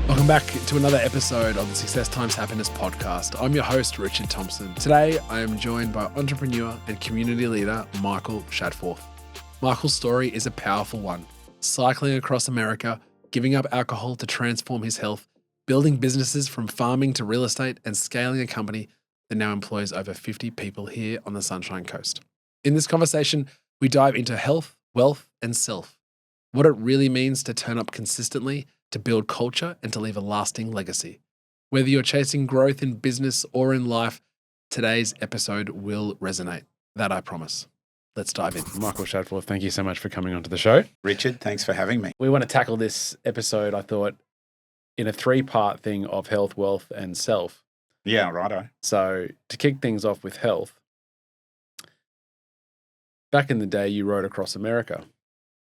Welcome back to another episode of the Success Times Happiness podcast. I'm your host, Richard Thompson. Today, I am joined by entrepreneur and community leader, Michael Shadforth. Michael's story is a powerful one. Cycling across America, giving up alcohol to transform his health, building businesses from farming to real estate, and scaling a company that now employs over 50 people here on the Sunshine Coast. In this conversation, we dive into health, wealth, and self. What it really means to turn up consistently, to build culture, and to leave a lasting legacy. Whether you're chasing growth in business or in life, today's episode will resonate. That I promise. Let's dive in. Michael Shadforth, thank you so much for coming onto the show. Richard, thanks for having me. We want to tackle this episode, I thought, in a three-part thing of health, wealth, and self. Yeah, righto. So to kick things off with health, back in the day, you rode across America.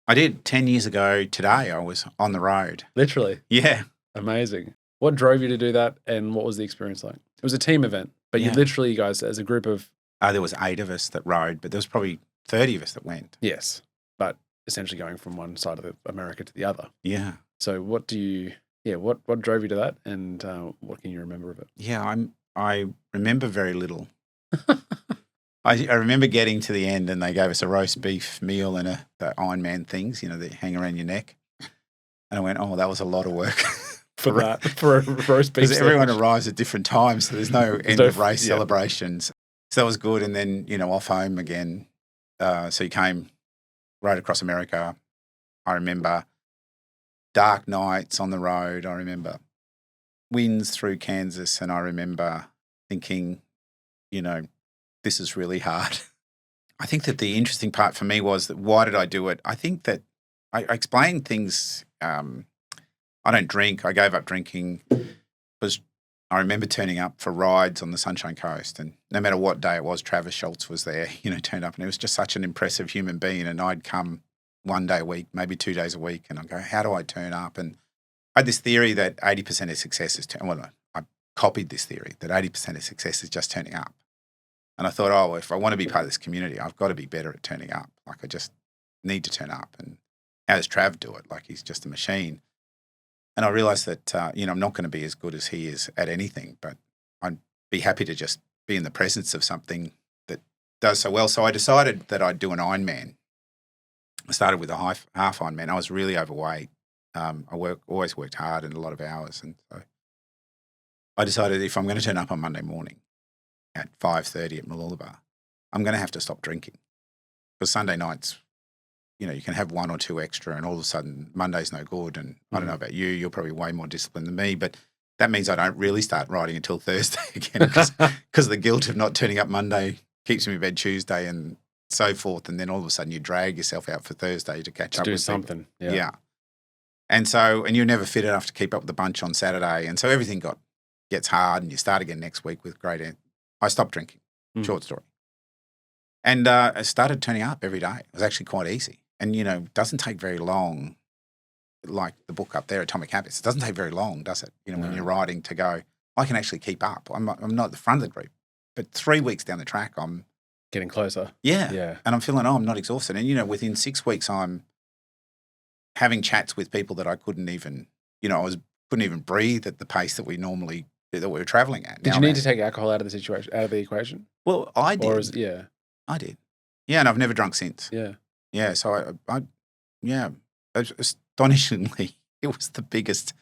I did. 10 years ago today, I was on the road. Literally. Yeah. Amazing. What drove you to do that, and what was the experience like? It was a team event, but you guys, as a group of... There was 8 of us that rode, but there was probably 30 of us that went. Yes, but essentially going from one side of America to the other. Yeah. So what drove you to that, and what can you remember of it? Yeah, I remember very little. I remember getting to the end and they gave us a roast beef meal and the Iron Man things, that hang around your neck. And I went, oh, that was a lot of work. for a roast beef. Because everyone arrives at different times, so there's no end of race celebrations. So that was good. And then, off home again. So you came right across America. I remember dark nights on the road. I remember winds through Kansas. And I remember thinking, this is really hard. I think that the interesting part for me was that why did I do it? I think that I explained things. I don't drink. I gave up drinking because I remember turning up for rides on the Sunshine Coast, and no matter what day it was, Travis Schultz was there, turned up, and he was just such an impressive human being. And I'd come one day a week, maybe 2 days a week, and I'd go, how do I turn up? And I had this theory that 80% of success is I copied this theory that 80% of success is just turning up. And I thought, if I want to be part of this community, I've got to be better at turning up. Like, I just need to turn up. And how does Trav do it? Like, he's just a machine. And I realized that, I'm not going to be as good as he is at anything, but I'd be happy to just be in the presence of something that does so well. So I decided that I'd do an Ironman. I started with a half Ironman. I was really overweight. I always worked hard and a lot of hours. And so I decided if I'm going to turn up on Monday morning at 5:30 at Mooloolaba, I'm going to have to stop drinking. Because Sunday nights, you can have 1 or 2 extra and all of a sudden Monday's no good. And I don't know about you, you're probably way more disciplined than me, but that means I don't really start riding until Thursday again because the guilt of not turning up Monday keeps me in bed Tuesday and so forth. And then all of a sudden you drag yourself out for Thursday to catch up with something. Yeah. And you're never fit enough to keep up with the bunch on Saturday. And so everything gets hard and you start again next week with I stopped drinking, short story. And I started turning up every day. It was actually quite easy. And, it doesn't take very long, like the book up there, Atomic Habits. It doesn't take very long, does it? When you're riding to go, I can actually keep up. I'm not at the front of the group. But 3 weeks down the track, I'm getting closer. Yeah. And I'm feeling, I'm not exhausted. And, within 6 weeks, I'm having chats with people that I couldn't even, couldn't even breathe at the pace that we were traveling at. Did you need to take alcohol out of the equation? Well, I did. Or I did. Yeah, and I've never drunk since. Yeah. Yeah, so astonishingly, it was the biggest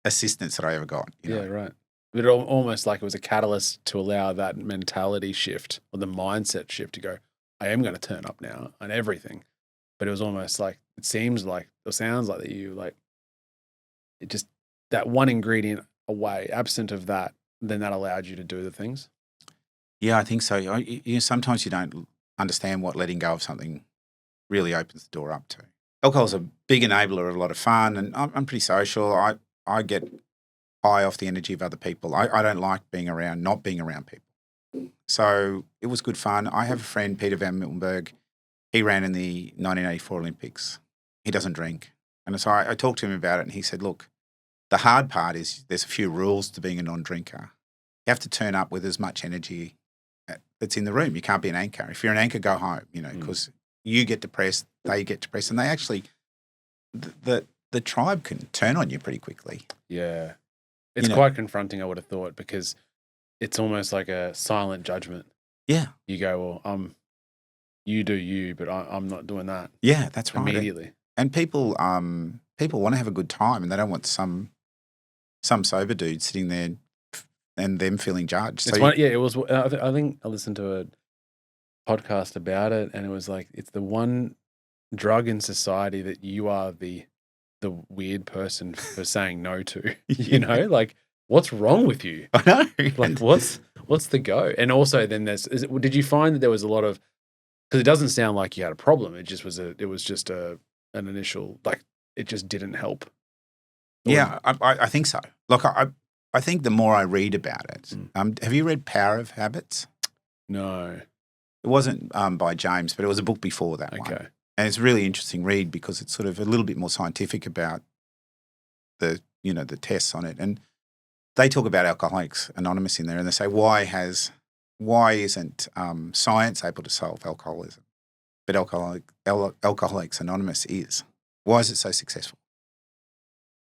assistance that I ever got. Yeah, right. But almost like it was a catalyst to allow that mentality shift or the mindset shift to go, I am going to turn up now on everything. But it was almost like, it sounds like that you it just, that one ingredient away, absent of that, then that allowed you to do the things? Yeah, I think so. Sometimes you don't understand what letting go of something really opens the door up to. Alcohol's a big enabler of a lot of fun, and I'm pretty social. I get high off the energy of other people. I don't like not being around people. So it was good fun. I have a friend, Peter Van Miltenberg. He ran in the 1984 Olympics. He doesn't drink. And so I talked to him about it, and he said, look, the hard part is there's a few rules to being a non-drinker. You have to turn up with as much energy that's in the room. You can't be an anchor. If you're an anchor, go home, because you get depressed, they get depressed, and they actually the tribe can turn on you pretty quickly. Yeah, it's quite confronting. I would have thought, because it's almost like a silent judgment. Yeah, you go, well, you do you, but I'm not doing that. Yeah, that's right. Immediately, and people want to have a good time, and they don't want some sober dude sitting there and them feeling judged. It's it was. I think I listened to a podcast about it, and it was like, it's the one drug in society that you are the weird person for saying no to. You know, like, what's wrong with you? I know. Like, what's the go? And also, then did you find that there was a lot of, because it doesn't sound like you had a problem. It just was an initial, like, it just didn't help. Yeah, I think so. Look, I think the more I read about it, have you read Power of Habits? No. It wasn't by James, but it was a book before that one. Okay. And it's a really interesting read because it's sort of a little bit more scientific about the tests on it. And they talk about Alcoholics Anonymous in there, and they say, why isn't science able to solve alcoholism, but Alcoholics Anonymous is? Why is it so successful?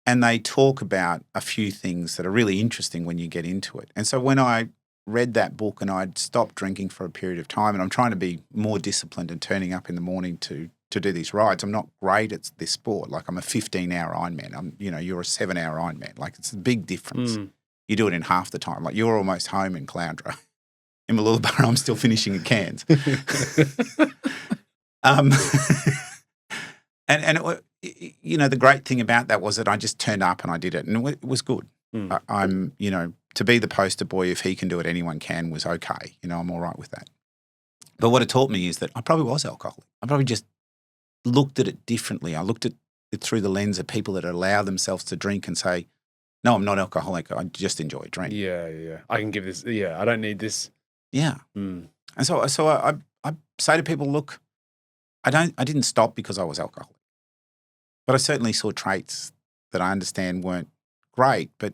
And they talk about a few things that are really interesting when you get into it. And so when I read that book and I'd stopped drinking for a period of time, and I'm trying to be more disciplined and turning up in the morning to do these rides. I'm not great at this sport. Like, I'm a 15-hour Ironman. You're a 7-hour Ironman. Like, it's a big difference. You do it in half the time. Like, you're almost home in Caloundra. In Mooloolaba, I'm still finishing at Cairns. And it, the great thing about that was that I just turned up and I did it, and it was good. I'm, to be the poster boy, if he can do it, anyone can, was okay. I'm all right with that. But what it taught me is that I probably was alcoholic. I probably just looked at it differently. I looked at it through the lens of people that allow themselves to drink and say, no, I'm not alcoholic. I just enjoy a drink. Yeah. I can give this. Yeah, I don't need this. Yeah. And so I say to people, look, I didn't stop because I was alcoholic, but I certainly saw traits that I understand weren't great. But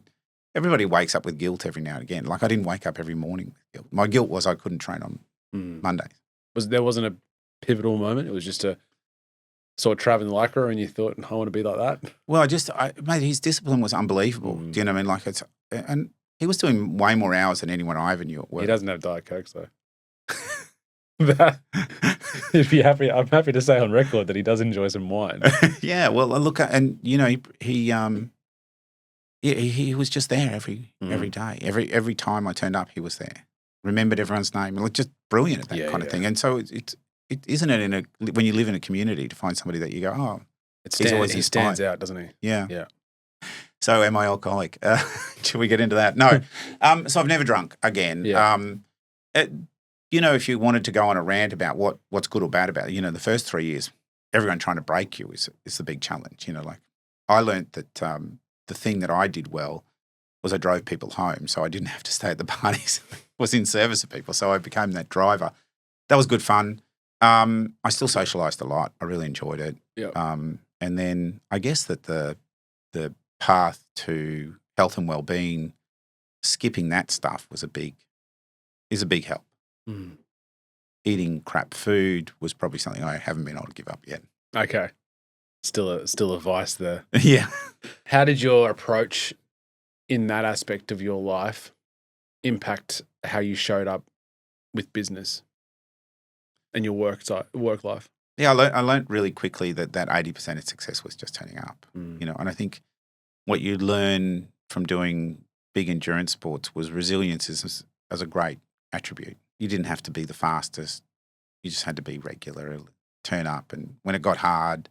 everybody wakes up with guilt every now and again. Like, I didn't wake up every morning with guilt. My guilt was I couldn't train on Mondays. There wasn't a pivotal moment? It was just a sort of Trav in Lycra, and you thought, I want to be like that? Well, mate, his discipline was unbelievable. Do you know what I mean? Like, and he was doing way more hours than anyone I ever knew at work. He doesn't have Diet Coke, so. If you're happy, I'm happy to say on record that he does enjoy some wine. Yeah, well, look, and he was just there every day. Every time I turned up, he was there. Remembered everyone's name. Like, just brilliant at that kind of thing. And so it isn't it when you live in a community to find somebody that you go, oh, he stands out, doesn't he? Yeah. So am I alcoholic? Should we get into that? No. So I've never drunk again. Yeah. If you wanted to go on a rant about what's good or bad about it, the first 3 years, everyone trying to break you is the big challenge. Like, I learned that the thing that I did well was I drove people home, so I didn't have to stay at the parties. I was in service of people, so I became that driver. That was good fun. I still socialised a lot. I really enjoyed it. Yeah. And then I guess that the path to health and well-being, skipping that stuff is a big help. Eating crap food was probably something I haven't been able to give up yet. Okay. Still a vice there. Yeah. How did your approach in that aspect of your life impact how you showed up with business and your work life? Yeah, I learned really quickly that 80% of success was just turning up. And I think what you learn from doing big endurance sports was resilience as a great attribute. You didn't have to be the fastest. You just had to be regular, turn up. And when it got hard,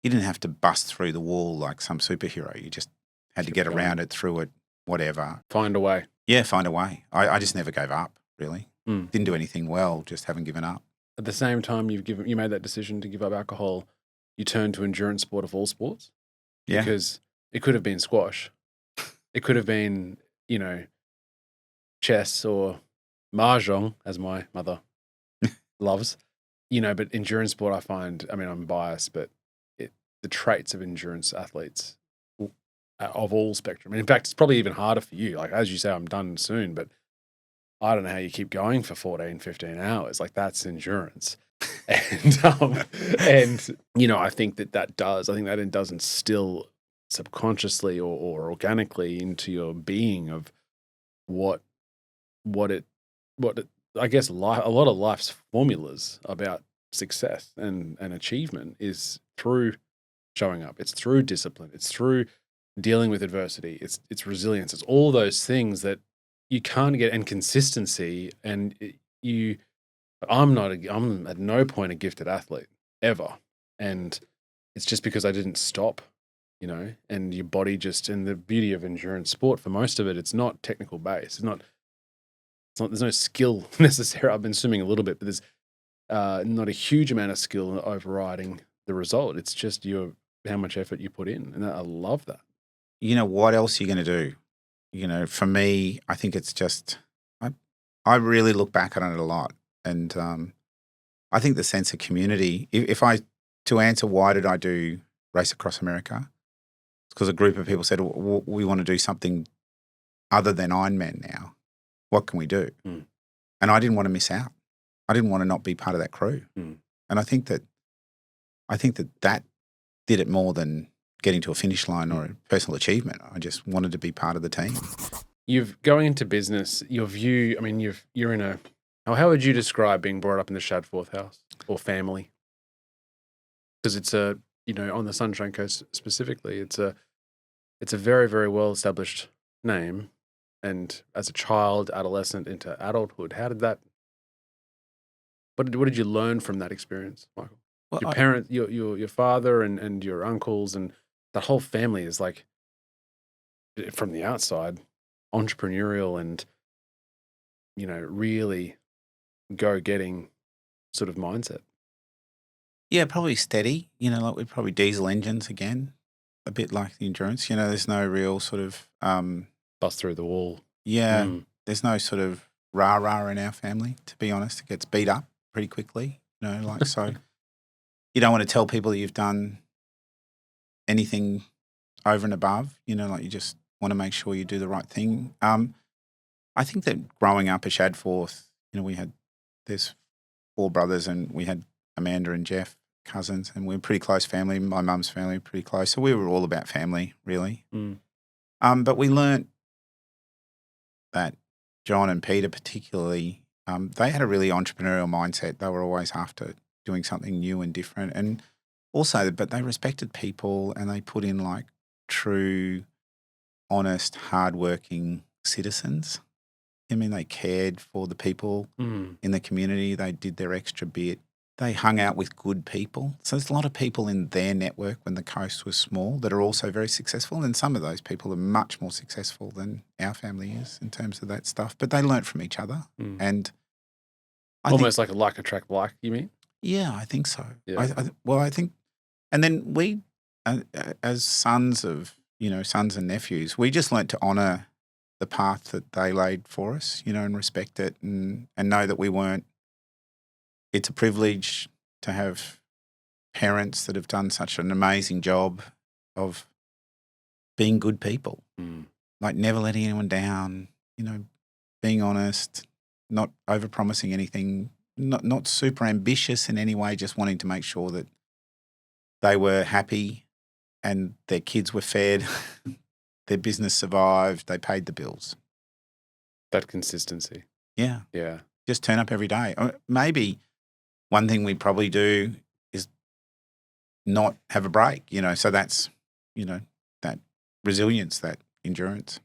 you didn't have to bust through the wall like some superhero. You just had to get around it, through it, whatever. Find a way. Yeah, find a way. I just never gave up, really. Didn't do anything well, just haven't given up. At the same time you made that decision to give up alcohol, you turned to endurance sport of all sports. Yeah. Because it could have been squash. It could have been, chess or mahjong, as my mother loves. But endurance sport, I find, I'm biased, but the traits of endurance athletes of all spectrum. And in fact, it's probably even harder for you. Like, as you say, I'm done soon, but I don't know how you keep going for 14, 15 hours. Like, that's endurance. And you know, I think that does instill subconsciously or organically into your being of what it I guess a lot of life's formulas about success and achievement is through showing up. It's through discipline. It's through dealing with adversity. It's resilience. It's all those things that you can't get, and consistency. And I'm at no point a gifted athlete ever, and it's just because I didn't stop, you know. And your body and the beauty of endurance sport, for most of it, it's not technical based. There's no skill necessary. I've been swimming a little bit, but there's not a huge amount of skill overriding the result. It's just how much effort you put in, and I love that. You know, what else are you going to do? You know, for me, I think it's just I really look back on it a lot, and I think the sense of community. To answer why did I do Race Across America, it's because a group of people said we want to do something other than Ironman now. What can we do? Mm. And I didn't want to miss out. I didn't want to not be part of that crew. Mm. And I think that did it more than getting to a finish line or a personal achievement. I just wanted to be part of the team. Going into business, your view, I mean, you're in how would you describe being brought up in the Shadforth house or family? Because it's on the Sunshine Coast specifically, it's a very, very well established name. And as a child, adolescent into adulthood, what did you learn from that experience, Michael? Well, Your parents, your father and your uncles and the whole family is like, from the outside, entrepreneurial and, you know, really go-getting sort of mindset. Yeah, probably steady. You know, like we're probably diesel engines again, a bit like the endurance. You know, there's no real sort of bust through the wall. Yeah, there's no sort of rah-rah in our family, to be honest. It gets beat up pretty quickly, you know, like so. You don't want to tell people that you've done anything over and above, you know, like you just want to make sure you do the right thing. I think that growing up at Shadforth, you know, there's 4 brothers and we had Amanda and Jeff, cousins, and we're a pretty close family. My mum's family, pretty close. So we were all about family, really. But we learnt that John and Peter particularly, they had a really entrepreneurial mindset. They were always after doing something new and different. And also, but they respected people and they put in like true, honest, hardworking citizens. I mean, they cared for the people in the community. They did their extra bit. They hung out with good people. So there's a lot of people in their network when the coast was small that are also very successful. And some of those people are much more successful than our family is in terms of that stuff. But they learnt from each other. And I think, like a like attract like, you mean? Yeah, I think so. Yeah. I think, and then we, as sons and nephews, we just learnt to honour the path that they laid for us, you know, and respect it and know that we weren't. It's a privilege to have parents that have done such an amazing job of being good people, like never letting anyone down, you know, being honest, not over-promising anything, not super ambitious in any way, just wanting to make sure that they were happy and their kids were fed, their business survived, they paid the bills. That consistency. Yeah. Yeah. Just turn up every day. Maybe one thing we probably do is not have a break, you know, so that's, you know, that resilience, that endurance.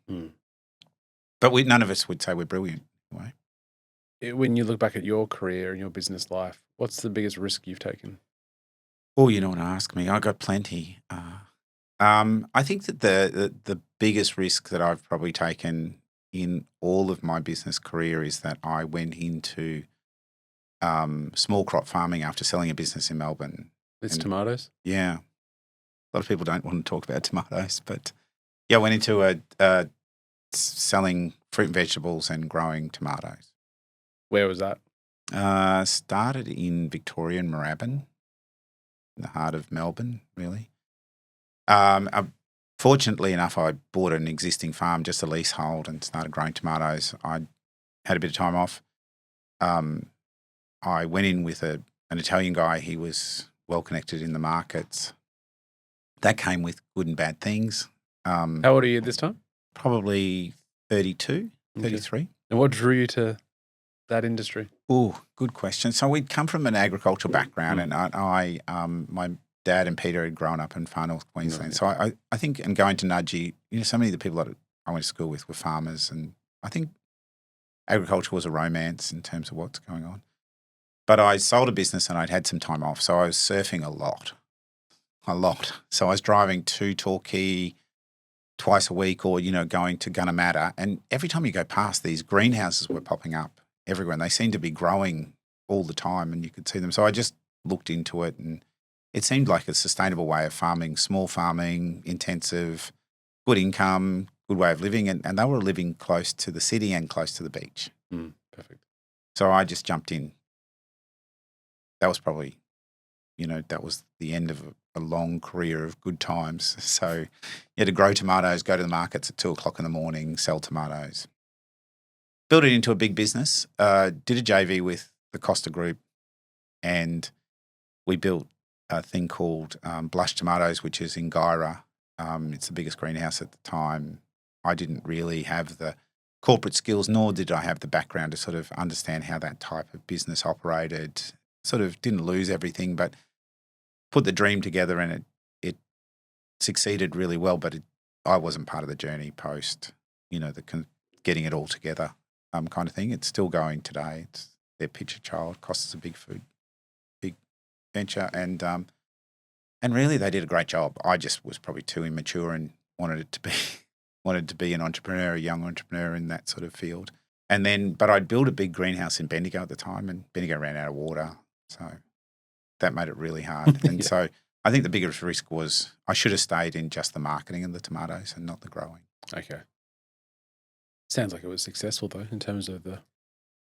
But none of us would say we're brilliant anyway. When you look back at your career and your business life, what's the biggest risk you've taken? Oh, you don't want to ask me. I got plenty. I think that the biggest risk that I've probably taken in all of my business career is that I went into small crop farming after selling a business in Melbourne. It's tomatoes? Yeah. A lot of people don't want to talk about tomatoes, but yeah, I went into selling fruit and vegetables and growing tomatoes. Where was that? Started in Victoria and Moorabbin, in the heart of Melbourne, really. Fortunately enough, I bought an existing farm, just a leasehold, and started growing tomatoes. I had a bit of time off. I went in with a an Italian guy. He was well connected in the markets. That came with good and bad things. How old are you at this time? Probably 32, 33. And what drew you to that industry? Oh, good question. So we'd come from an agricultural background, and I my dad and Peter had grown up in far north Queensland. So I think, and going to Nudgee, so many of the people that I went to school with were farmers, and I think agriculture was a romance in terms of what's going on. But I sold a business and I'd had some time off, so I was surfing a lot. So I was driving to Torquay twice a week, or going to Gunnamatta, and every time you go past, these greenhouses were popping up everywhere, and they seemed to be growing all the time, and you could see them. So I just looked into it, and it seemed like a sustainable way of farming, small farming, intensive, good income, good way of living, and they were living close to the city and close to the beach. Perfect. So I just jumped in. That was probably, that was the end of a long career of good times. So you had to grow tomatoes, go to the markets at 2:00 in the morning, sell tomatoes. Built it into a big business, did a JV with the Costa Group, and we built a thing called Blush Tomatoes, which is in Guyra. It's the biggest greenhouse at the time. I didn't really have the corporate skills, nor did I have the background to sort of understand how that type of business operated. Sort of didn't lose everything, but put the dream together, and it succeeded really well. But I wasn't part of the journey post, getting it all together kind of thing. It's still going today. It's their picture child. Costa's a big venture, and really they did a great job. I just was probably too immature and wanted to be an entrepreneur, a young entrepreneur in that sort of field. And then, but I'd built a big greenhouse in Bendigo at the time, and Bendigo ran out of water, so that made it really hard. And so I think the biggest risk was I should have stayed in just the marketing of the tomatoes and not the growing. Okay. Sounds like it was successful though, in terms of the...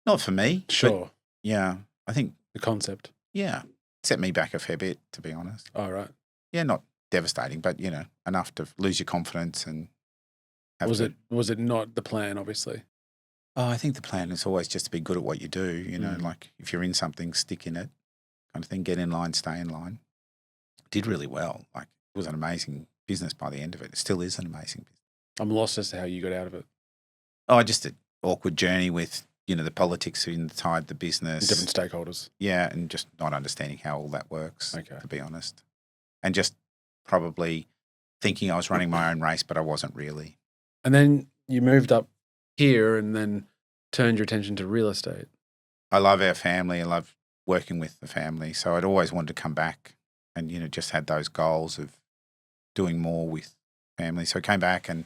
Not for me. Sure. Yeah, I think... The concept. Yeah. Set me back a fair bit, to be honest. Oh, right. Yeah, not devastating, but, enough to lose your confidence and... Was it not the plan, obviously? Oh, I think the plan is always just to be good at what you do, like if you're in something, stick in it kind of thing, get in line, stay in line. Did really well. Like, it was an amazing business by the end of it. It still is an amazing business. I'm lost as to how you got out of it. Oh, just an awkward journey with, the politics inside the business. Different stakeholders. Yeah, and just not understanding how all that works, to be honest. And just probably thinking I was running my own race, but I wasn't really. And then you moved up here and then turned your attention to real estate. I love our family. I love working with the family. So I'd always wanted to come back and, just had those goals of doing more with family. So I came back, and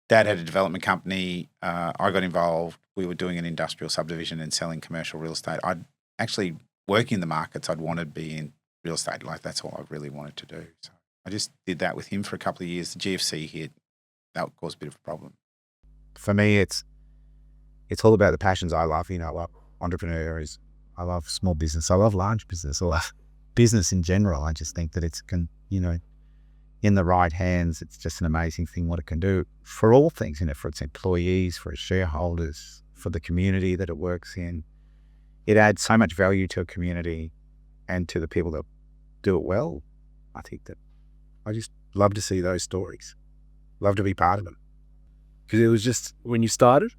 Dad had a development company. I got involved. We were doing an industrial subdivision and selling commercial real estate. I'd actually, working in the markets, I'd wanted to be in real estate. Like, that's all I really wanted to do. So I just did that with him for a couple of years. The GFC hit. That caused a bit of a problem. For me, it's all about the passions I love. I love entrepreneurs. I love small business. I love large business. I love business in general. I just think that in the right hands, it's just an amazing thing what it can do for all things, for its employees, for its shareholders, for the community that it works in. It adds so much value to a community and to the people that do it well. I think that I just love to see those stories. Love to be part of them. Because it was just when you started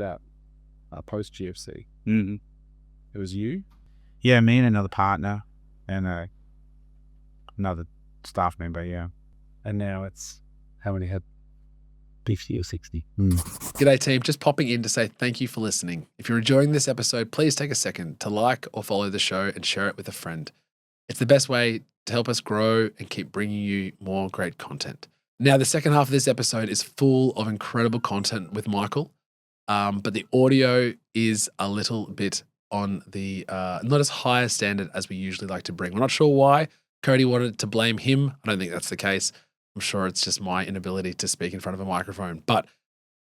out post GFC, it was you? Yeah, me and another partner and another staff member, yeah. And now it's, how many had? 50 or 60. G'day team, just popping in to say thank you for listening. If you're enjoying this episode, please take a second to like or follow the show and share it with a friend. It's the best way to help us grow and keep bringing you more great content. Now, the second half of this episode is full of incredible content with Michael, but the audio is a little bit on the not as high a standard as we usually like to bring. We're not sure why. Cody wanted to blame him. I don't think that's the case. I'm sure it's just my inability to speak in front of a microphone, but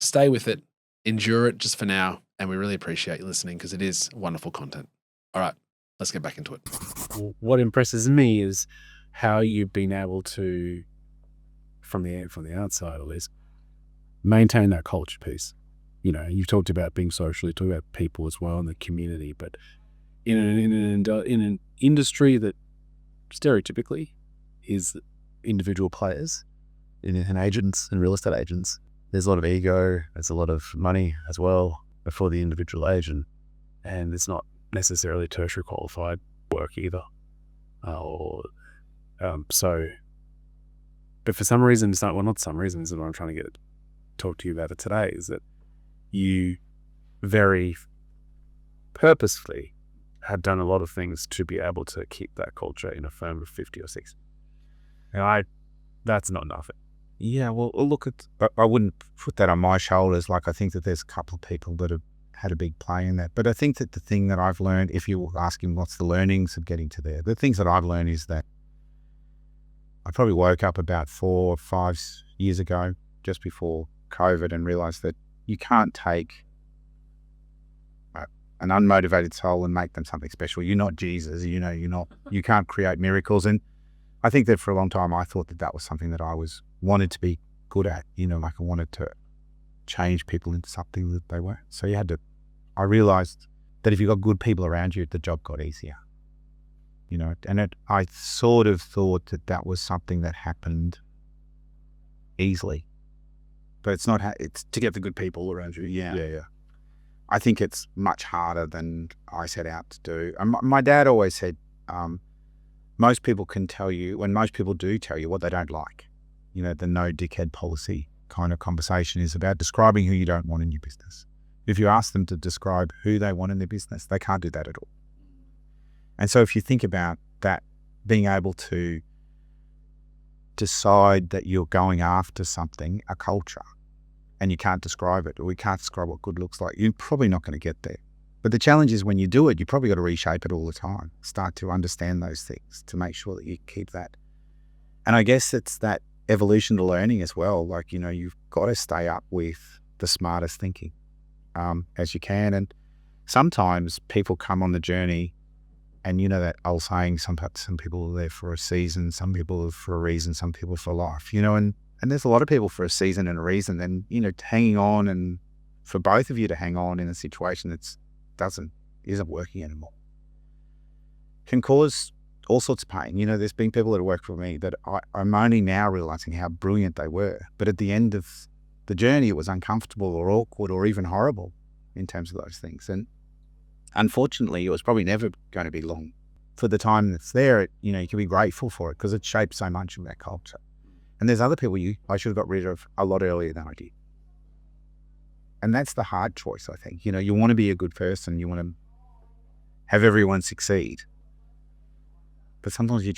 stay with it, endure it just for now, and we really appreciate you listening because it is wonderful content. All right, let's get back into it. What impresses me is how you've been able to, from the outside at least, maintain that culture piece. You've talked about being social, you talked about people as well in the community, but in an industry that stereotypically is individual players and agents and real estate agents. There's a lot of ego, there's a lot of money as well for the individual agent, and it's not necessarily tertiary qualified work either. But for some reason, it's not, well, not some reason, this is what I'm trying to talk to you about it today, is that you very purposefully have done a lot of things to be able to keep that culture in a firm of 50 or 60. And that's not nothing. Yeah, well, look, I wouldn't put that on my shoulders. Like, I think that there's a couple of people that have had a big play in that. But I think that the thing that I've learned, if you were asking what's the learnings of getting to there, the things that I've learned is that I probably woke up about 4 or 5 years ago, just before COVID, and realized that you can't take an unmotivated soul and make them something special. You're not Jesus, you can't create miracles. And I think that for a long time, I thought that was something that I wanted to be good at, like I wanted to change people into something that they weren't. So I realized that if you got good people around you, the job got easier, and I sort of thought that was something that happened easily, but it's not, it's to get the good people around you. Yeah. I think it's much harder than I set out to do. My dad always said, most people can tell you, when most people do tell you what they don't like, the no dickhead policy kind of conversation is about describing who you don't want in your business. If you ask them to describe who they want in their business, they can't do that at all. And so if you think about that, being able to decide that you're going after something, a culture, and you can't describe it, or we can't describe what good looks like, you're probably not going to get there. But the challenge is when you do it, you probably got to reshape it all the time, start to understand those things to make sure that you keep that. And I guess it's that evolution to learning as well. Like, you've got to stay up with the smartest thinking as you can. And sometimes people come on the journey, and that old saying, some people are there for a season, some people are for a reason, some people for life, and there's a lot of people for a season and a reason, and, hanging on, and for both of you to hang on in a situation that isn't working anymore can cause all sorts of pain. There's been people that have worked for me that I'm only now realizing how brilliant they were. But at the end of the journey, it was uncomfortable or awkward or even horrible in terms of those things. And unfortunately, it was probably never going to be long. For the time that's there, you can be grateful for it because it shaped so much of that culture. And there's other people I should have got rid of a lot earlier than I did. And that's the hard choice, I think. You want to be a good person. You want to have everyone succeed. But sometimes you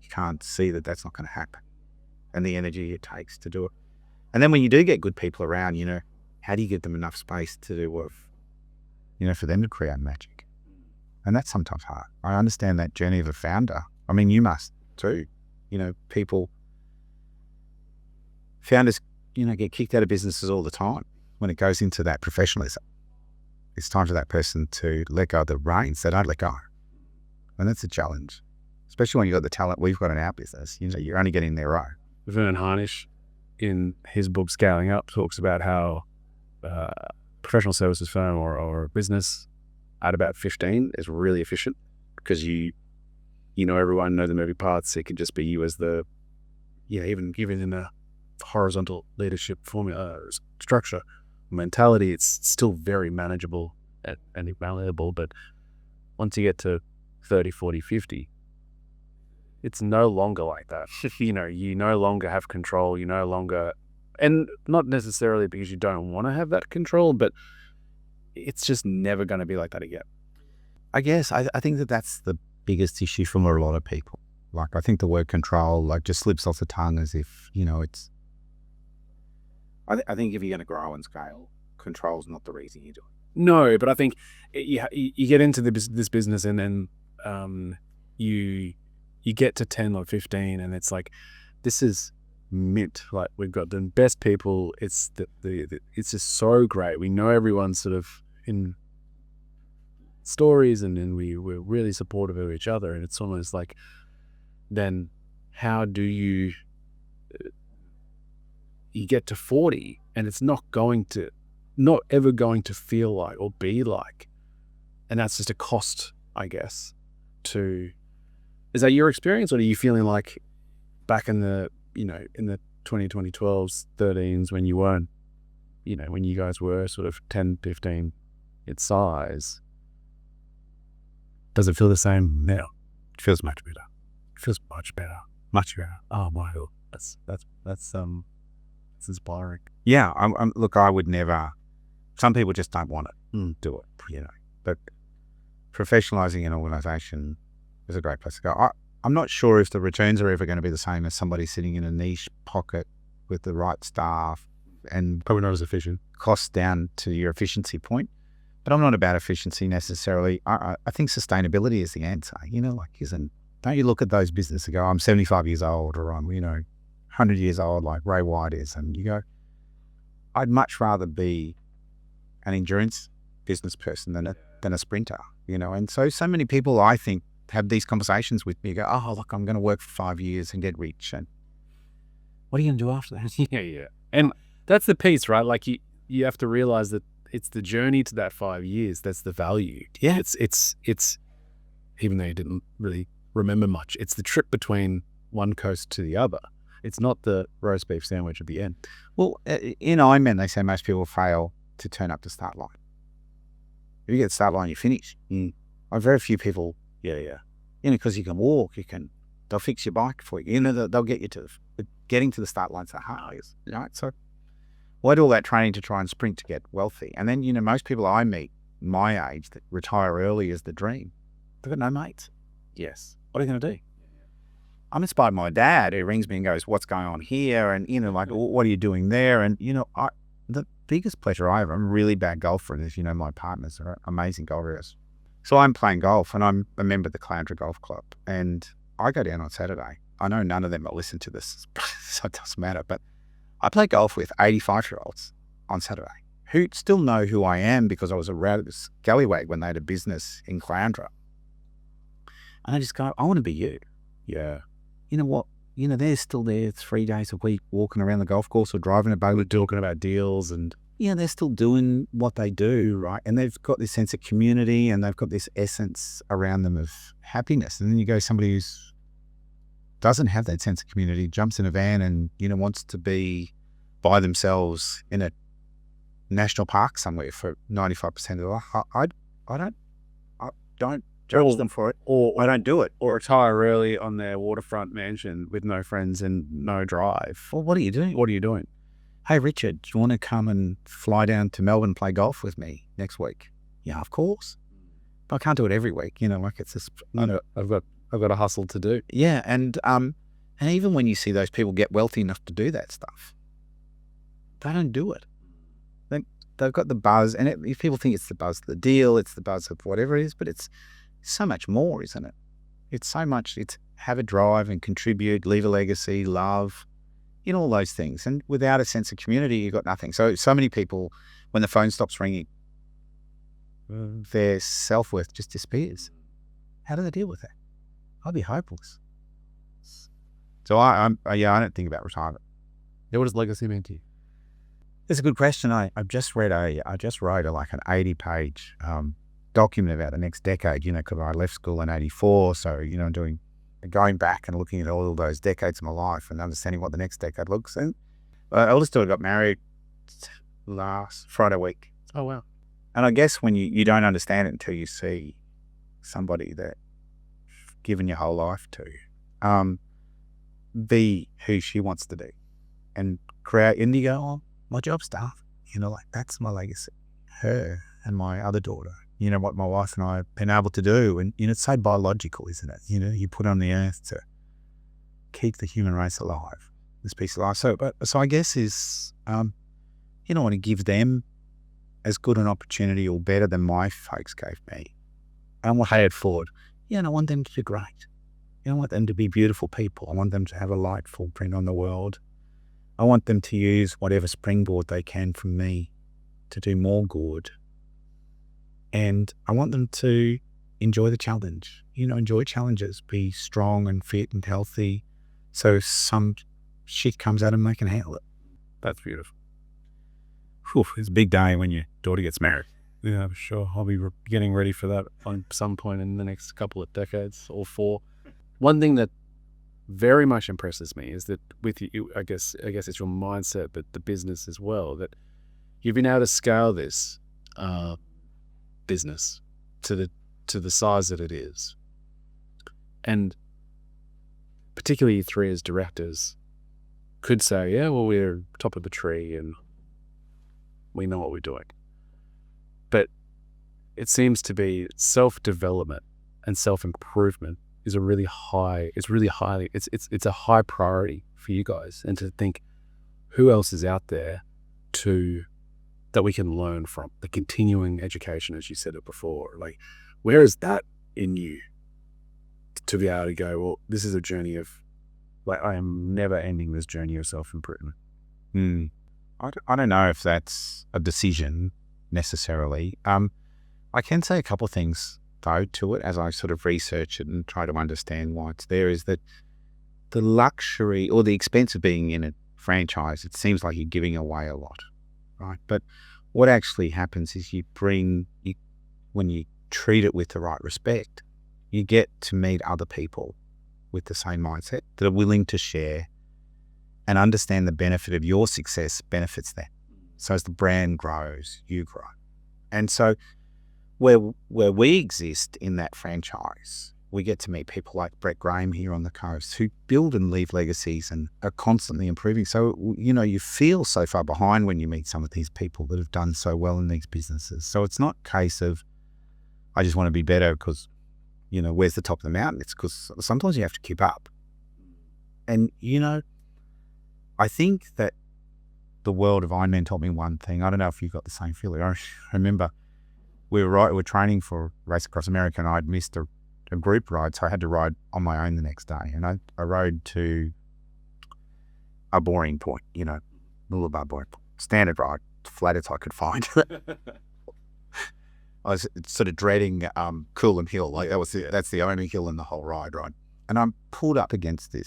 can't see that that's not going to happen, and the energy it takes to do it. And then when you do get good people around, how do you give them enough space to do what, for them to create magic? And that's sometimes hard. I understand that journey of a founder. I mean, you must too. Founders, get kicked out of businesses all the time when it goes into that professionalism. It's time for that person to let go of the reins. They don't let go. And that's a challenge, especially when you've got the talent we've got in our business. You're only getting their own. Vernon Harnish, in his book Scaling Up, talks about how professional services firm or a business at about 15 is really efficient because you know everyone, know the moving parts. It can just be you as even in a horizontal leadership formula structure mentality, it's still very manageable and malleable. But once you get to 30, 40, 50, it's no longer like that. You no longer have control. You no longer, and not necessarily because you don't want to have that control, but it's just never going to be like that again. I guess I think that's the biggest issue from a lot of people. Like, I think the word control just slips off the tongue as if, it's, I think if you're going to grow and scale, control's not the reason you do it. No, but I think you get into this business, and then you get to 10 or 15, and it's like, this is mint. Like, we've got the best people. It's it's just so great. We know everyone's sort of in stories, and then we're really supportive of each other. And it's almost like, then how do you get to 40 and it's not ever going to feel like or be like, and that's just a cost I guess, is that your experience, or are you feeling like back in the, in the 2012s, 13s, when you weren't, when you guys were sort of 10, 15 its size, does it feel the same now? It feels much better. It feels much better. Much better. Oh my God. That's inspiring. Yeah. Look, I would never, some people just don't want it. Do it, but professionalizing an organization is a great place to go. I'm not sure if the returns are ever going to be the same as somebody sitting in a niche pocket with the right staff and probably not as efficient. Costs down to your efficiency point. But I'm not about efficiency necessarily. I think sustainability is the answer. Don't you look at those businesses and go, I'm 75 years old, or I'm, 100 years old like Ray White is, and you go, I'd much rather be an endurance business person than a sprinter, And so many people, I think, have these conversations with me. Go, oh, look, I'm going to work for 5 years and get rich, and what are you going to do after that? Yeah. And that's the piece, right? Like you have to realize that it's the journey to that 5 years that's the value. Yeah. It's even though you didn't really remember much, it's the trip between one coast to the other. It's not the roast beef sandwich at the end. Well, in Ironman, they say most people fail to turn up the start line. If you get the start line, you finish. Very few people, because you can walk, they'll fix your bike for you. They'll get you to getting to the start line. So hard, right? So why do all that training to try and sprint to get wealthy? And then, most people I meet my age that retire early is the dream. They've got no mates. Yes. What are you going to do? I'm inspired by my dad, who rings me and goes, what's going on here? And, what are you doing there? And, the biggest pleasure I have, I'm a really bad golfer. And as you know, my partners are amazing golfers. So I'm playing golf, and I'm a member of the Caloundra Golf Club. And I go down on Saturday. I know none of them will listen to this, so it doesn't matter. But I play golf with 85-year-olds on Saturday who still know who I am because I was around the scallywag when they had a business in Caloundra. And I just go, I want to be you. Yeah. You know what? They're still there 3 days a week walking around the golf course or driving a boat, talking about deals, and they're still doing what they do, right? And they've got this sense of community, and they've got this essence around them of happiness. And then you go somebody who doesn't have that sense of community, jumps in a van and, wants to be by themselves in a national park somewhere for 95% of the life. I don't judge them for it, or I don't do it. Or retire early on their waterfront mansion with no friends and no drive. Well, what are you doing? Hey, Richard, do you want to come and fly down to Melbourne and play golf with me next week? Yeah, of course. But I can't do it every week. It's just, I've got a hustle to do. Yeah, and even when you see those people get wealthy enough to do that stuff, they don't do it. They've got the buzz, and if people think it's the buzz of the deal, it's the buzz of whatever it is, but it's so much more, isn't it? It's so much, it's have a drive and contribute, leave a legacy, love, all those things. And without a sense of community, you've got nothing. So many people, when the phone stops ringing, their self-worth just disappears. How do they deal with that? I'd be hopeless. So I don't think about retirement. Yeah, what does legacy mean to you? It's a good question. I just wrote an 80-page document about the next decade, because I left school in 84. So, going back and looking at all those decades of my life and understanding what the next decade looks. And my eldest daughter got married last Friday week. Oh, wow. And I guess when you don't understand it until you see somebody that you've given your whole life to, be who she wants to be and create, and you go, oh, my job's done. That's my legacy. Her and my other daughter, what my wife and I have been able to do. And, it's so biological, isn't it? You put on the earth to keep the human race alive, this piece of life. So I guess is, I want to give them as good an opportunity or better than my folks gave me. I want to pay it forward. I want them to do great. I want them to be beautiful people. I want them to have a light footprint on the world. I want them to use whatever springboard they can from me to do more good. And I want them to enjoy the challenge, enjoy challenges, be strong and fit and healthy. So if some shit comes at them, they can handle it. That's beautiful. Whew, it's a big day when your daughter gets married. Yeah, sure. I'll be getting ready for that on some point in the next couple of decades or 4. One thing that very much impresses me is that with you, I guess it's your mindset, but the business as well, that you've been able to scale this business to the size that it is. And particularly you 3 as directors could say, yeah, well, we're top of the tree and we know what we're doing. But it seems to be self-development and self-improvement is a really high priority for you guys, and to think who else is out there that we can learn from. The continuing education, as you said it before, like where is that in you to be able to go, well, this is a journey of, like, I am never ending this journey of self-improvement. I don't know if that's a decision necessarily. I can say a couple of things though to it as I sort of research it and try to understand why it's there, is that the luxury or the expense of being in a franchise, it seems like you're giving away a lot, right? But what actually happens is when you treat it with the right respect, you get to meet other people with the same mindset that are willing to share and understand the benefit of your success benefits them. So as the brand grows, you grow. And so where we exist in that franchise, we get to meet people like Brett Graham here on the coast who build and leave legacies and are constantly improving. So, you feel so far behind when you meet some of these people that have done so well in these businesses. So it's not a case of, I just want to be better because, where's the top of the mountain? It's because sometimes you have to keep up. And, I think that the world of Ironman taught me one thing. I don't know if you got the same feeling. I remember we were training for a race across America, and I'd missed a group ride, so I had to ride on my own the next day. And I rode to a boring point, a little above boring point. Standard ride, flattest I could find. I was sort of dreading Coolum Hill. Like that's the only hill in the whole ride, right? And I'm pulled up next to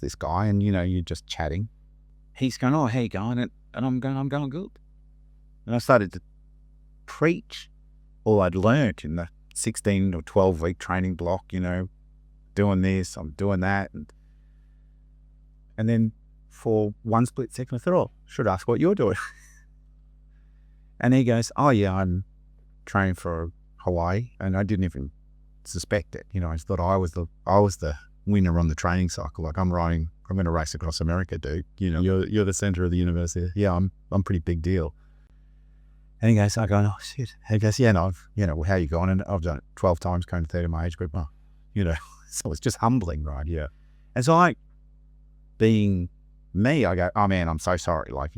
this guy, and you're just chatting. He's going, "Oh, how you going?" And I'm going good. And I started to preach all I'd learnt in the 16 or 12 week training block, doing this, I'm doing that. And then for one split second, I thought, oh, should ask what you're doing. And he goes, "Oh yeah, I'm training for Hawaii." And I didn't even suspect it. I just thought I was the winner on the training cycle. Like, I'm going to race across America, dude. You're the center of the universe here. Yeah, I'm pretty big deal. And he goes, I go, "Oh shit." He goes, "Yeah, no, well, how you going?" And I've done it 12 times, going to 30 in my age group. So it's just humbling, right? Yeah. And so being me, I go, "Oh man, I'm so sorry." Like,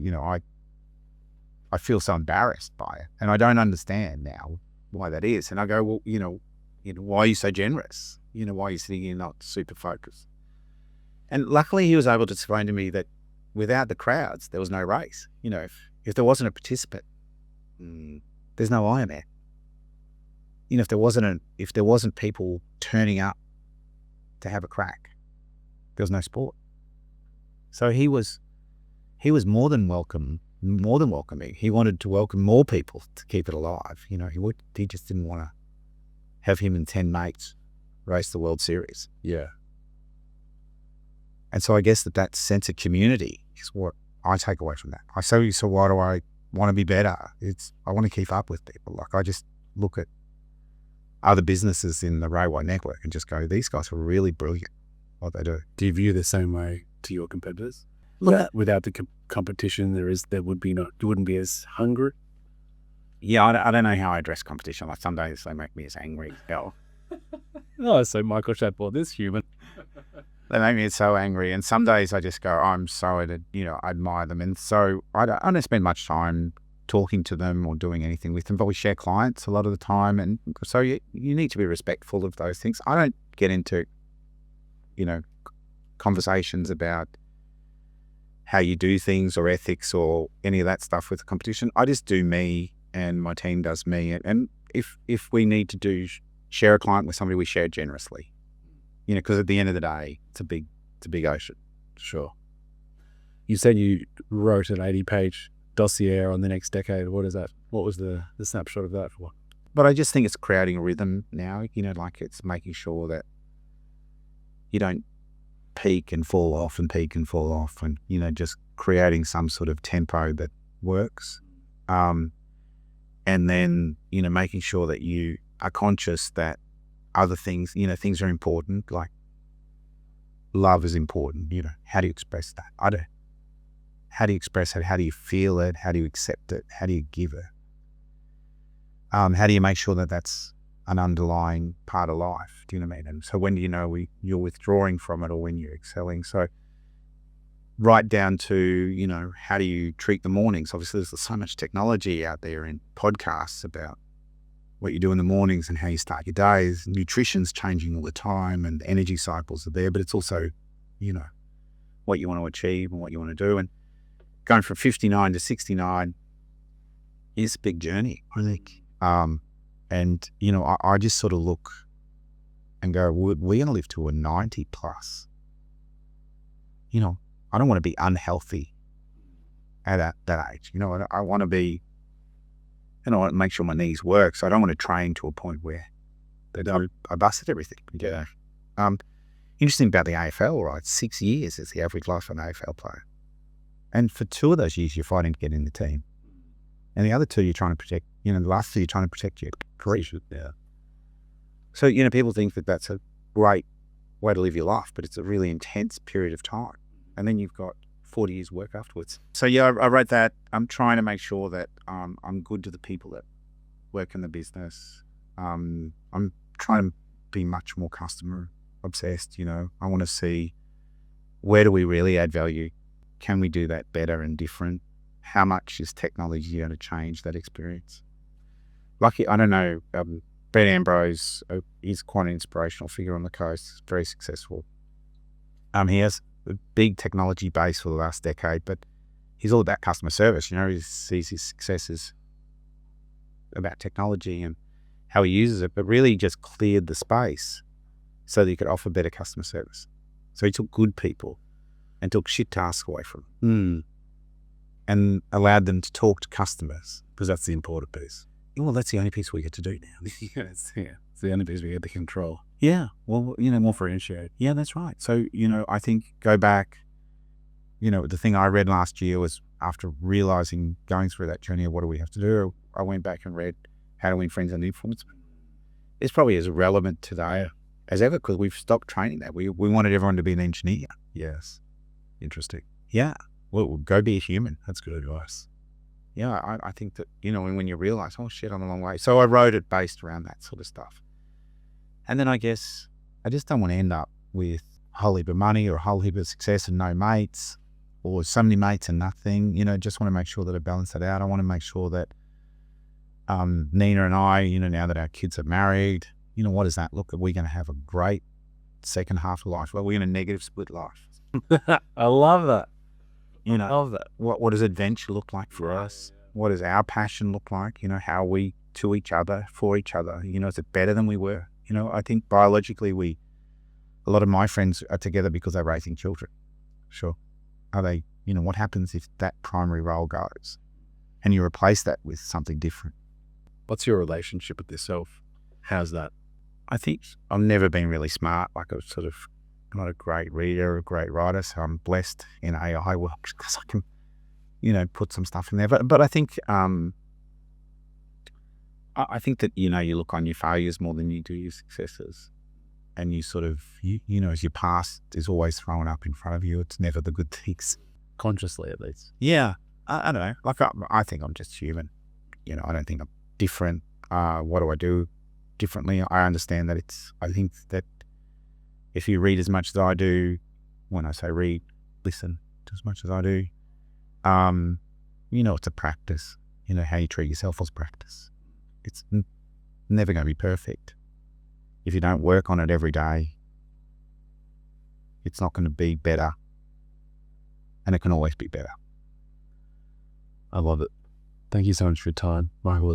I feel so embarrassed by it, and I don't understand now why that is. And I go, "Well, why are you so generous? Why are you sitting here not super focused?" And luckily he was able to explain to me that without the crowds, there was no race. If there wasn't a participant, there's no Ironman. If there wasn't people turning up to have a crack, there was no sport. So he was more than welcoming. He wanted to welcome more people to keep it alive. He just didn't want to have him and 10 mates race the World Series. Yeah. And so I guess that sense of community is what I take away from that. So why do I want to be better? I want to keep up with people. Like, I just look at other businesses in the railway network and just go, these guys are really brilliant what they do. Do you view the same way to your competitors? Without the competition, you wouldn't be as hungry. Yeah, I don't know how I address competition. Like, some days they make me as angry as hell. Oh, so Michael Shadforth is human. They make me so angry, and some days I just go, I'm sorry to, I admire them, and so I don't spend much time talking to them or doing anything with them, but we share clients a lot of the time, and so you need to be respectful of those things. I don't get into, conversations about how you do things or ethics or any of that stuff with the competition. I just do me, and my team does me, and if we need to share a client with somebody, we share generously. Because at the end of the day, it's a big ocean. Sure. You said you wrote an 80-page dossier on the next decade. What is that? What was the snapshot of that for? But I just think it's creating a rhythm now, like it's making sure that you don't peak and fall off and peak and fall off, and, just creating some sort of tempo that works. And then, making sure that you are conscious that other things, things are important, like love is important. How do you express that? How do you express it? How do you feel it? How do you accept it? How do you give it? How do you make sure that that's an underlying part of life? Do you know what I mean? And so when do you know you're withdrawing from it or when you're excelling? So right down to, how do you treat the mornings? Obviously, there's so much technology out there in podcasts about what you do in the mornings and how you start your days. Nutrition's changing all the time and energy cycles are there, but it's also, what you want to achieve and what you want to do. And going from 59 to 69 is a big journey, I think. And, I just sort of look and go, we're going to live to a 90 plus. I don't want to be unhealthy at that age. I want to be, I want to make sure my knees work. So I don't want to train to a point where I busted everything. Yeah. Interesting about the AFL, right? 6 years is the average life of an AFL player. And for 2 of those years, you're fighting to get in the team. And the other 2, you're trying to protect, the last 2, you're trying to protect your career. Yeah. So, people think that that's a great way to live your life, but it's a really intense period of time. And then you've got 40 years work afterwards. So yeah, I wrote that. I'm trying to make sure that I'm good to the people that work in the business. I'm trying to be much more customer obsessed. I want to see, where do we really add value? Can we do that better and different? How much is technology going to change that experience? I don't know, Ben Ambrose is quite an inspirational figure on the coast, very successful. He has a big technology base for the last decade, but he's all about customer service. He sees his successes about technology and how he uses it, but really just cleared the space so that he could offer better customer service. So he took good people and took shit tasks away from them and allowed them to talk to customers, because that's the important piece. Well, that's the only piece we get to do now. It's the only piece we get to control. Yeah. Well, more differentiate. Yeah, that's right. So, I think go back, the thing I read last year was, after realizing, going through that journey of what do we have to do, I went back and read How to Win Friends and Influence. It's probably as relevant today as ever, because we've stopped training that. We wanted everyone to be an engineer. Yes. Interesting. Yeah. Well, go be a human. That's good advice. Yeah, I think that, when you realize, oh shit, I'm a long way. So I wrote it based around that sort of stuff. And then I guess I just don't want to end up with a whole heap of money or a whole heap of success and no mates, or so many mates and nothing. Just want to make sure that I balance that out. I want to make sure that Nina and I, now that our kids are married, what does that look? Are we going to have a great second half of life? Well, we're in a negative split life. I love that. I love that. What does adventure look like for us? What does our passion look like? How are we to each other, for each other? Is it better than we were? I think biologically a lot of my friends are together because they're raising children. Sure. Are they, what happens if that primary role goes and you replace that with something different? What's your relationship with yourself? How's that? I think I've never been really smart. Like, I'm sort of not a great reader or a great writer, so I'm blessed in AI world because I can, put some stuff in there. But I think that, you look on your failures more than you do your successes. And you sort of, as your past is always thrown up in front of you, it's never the good things. Consciously, at least. Yeah. I don't know. Like, I think I'm just human. I don't think I'm different. What do I do differently? I understand that I think that if you read as much as I do, when I say read, listen to as much as I do, it's a practice. How you treat yourself is practice. It's never going to be perfect. If you don't work on it every day, it's not going to be better. And it can always be better. I love it. Thank you so much for your time, Michael.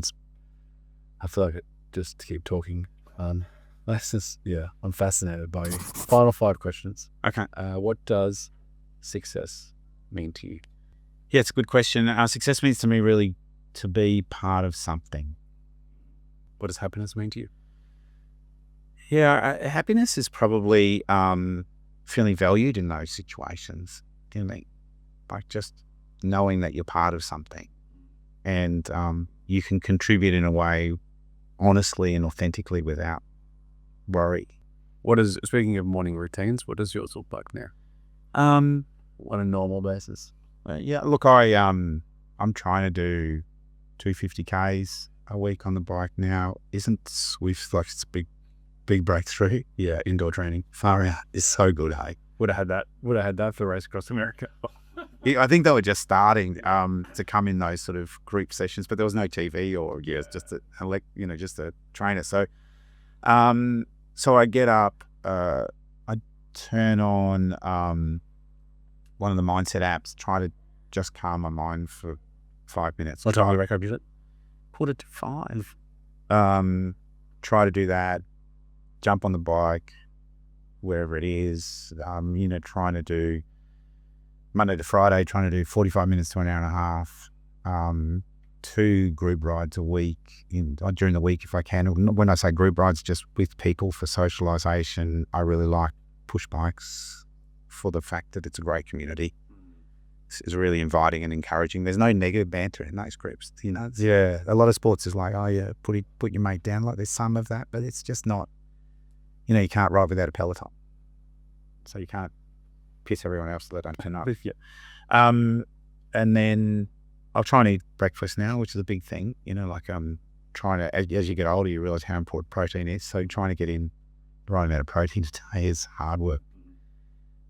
I feel like just to keep talking. I'm fascinated by you. Final 5 questions. Okay. What does success mean to you? Yeah, it's a good question. Success means to me really to be part of something. What does happiness mean to you? Yeah, happiness is probably feeling valued in those situations. You know what I mean? Like just knowing that you're part of something and you can contribute in a way honestly and authentically without worry. Speaking of morning routines, what does yours look like now? Um, On a normal basis? yeah, look, I'm trying to do 250Ks a week on the bike now. Isn't Swift like it's a big breakthrough? Yeah, indoor training. Far out is so good, hey? Would have had that for the race across America. Yeah, I think they were just starting to come in those sort of group sessions, but there was no TV or just a trainer. So, so I get up, I turn on one of the mindset apps, try to just calm my mind for 5 minutes. What time do you wake up usually? Put it to 5. Try to do that. Jump on the bike, wherever it is. Trying to do Monday to Friday, trying to do 45 minutes to an hour and a half. 2 group rides a week during the week if I can. When I say group rides, just with people for socialization. I really like push bikes for the fact that it's a great community. It's really inviting and encouraging. There's no negative banter in those groups. Yeah, a lot of sports is like, oh yeah, put your mate down. Like there's some of that, but it's just not. You can't ride without a peloton, so you can't piss everyone else so they don't turn up. Yeah. And then I'll try and eat breakfast now, which is a big thing. Trying to, as you get older, you realize how important protein is. So trying to get in the right amount of protein today is hard work.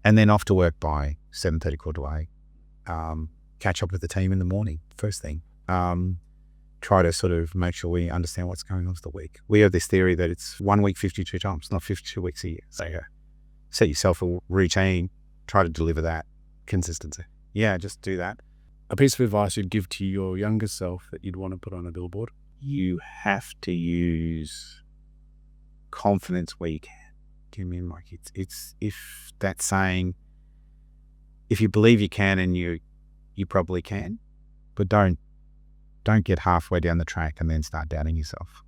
And then off to work by 7:30, 7:45. Catch up with the team in the morning, first thing. Try to sort of make sure we understand what's going on for the week. We have this theory that it's 1 week 52 times, not 52 weeks a year. So set yourself a routine, try to deliver that. Consistency. Yeah, just do that. A piece of advice you'd give to your younger self that you'd want to put on a billboard? You have to use confidence where you can. Do you mean like it's if that's saying if you believe you can and you probably can, but don't get halfway down the track and then start doubting yourself.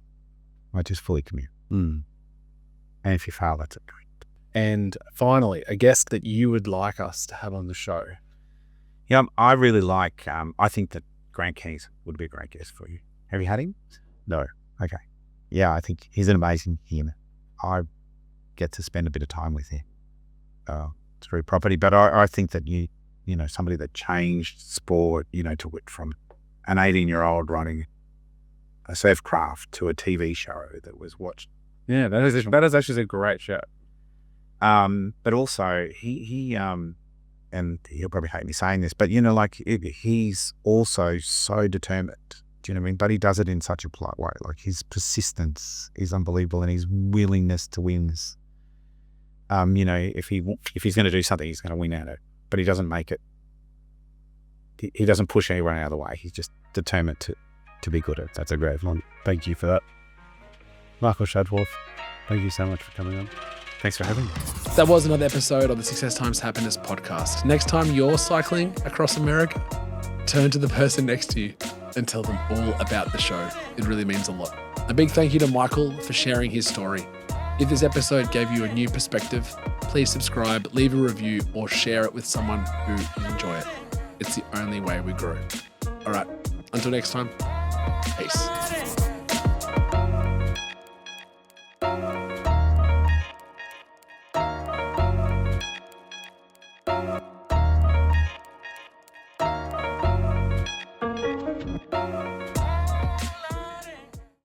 Like just fully commit. And if you fail, that's great. And finally, a guest that you would like us to have on the show. Yeah, I really like, I think that Grant Keys would be a great guest for you. Have you had him? No. Okay. Yeah, I think he's an amazing human. I get to spend a bit of time with him through property, but I think that somebody that changed sport, to it from an 18-year-old running a surf craft to a TV show that was watched. Yeah, that is actually a great show. But also he and he'll probably hate me saying this, but he's also so determined. Do you know what I mean? But he does it in such a polite way. Like his persistence is unbelievable, and his willingness to win. If he's going to do something, he's going to win at it. But he doesn't make it. He doesn't push anyone out of the way. He's just determined to be good at it. That's a great one. Thank you for that, Michael Shadforth. Thank you so much for coming on. Thanks for having me. That was another episode of the Success Times Happiness podcast. Next time you're cycling across America, turn to the person next to you and tell them all about the show. It really means a lot. A big thank you to Michael for sharing his story. If this episode gave you a new perspective, please subscribe, leave a review, or share it with someone who will enjoy it. It's the only way we grow. All right, until next time, peace.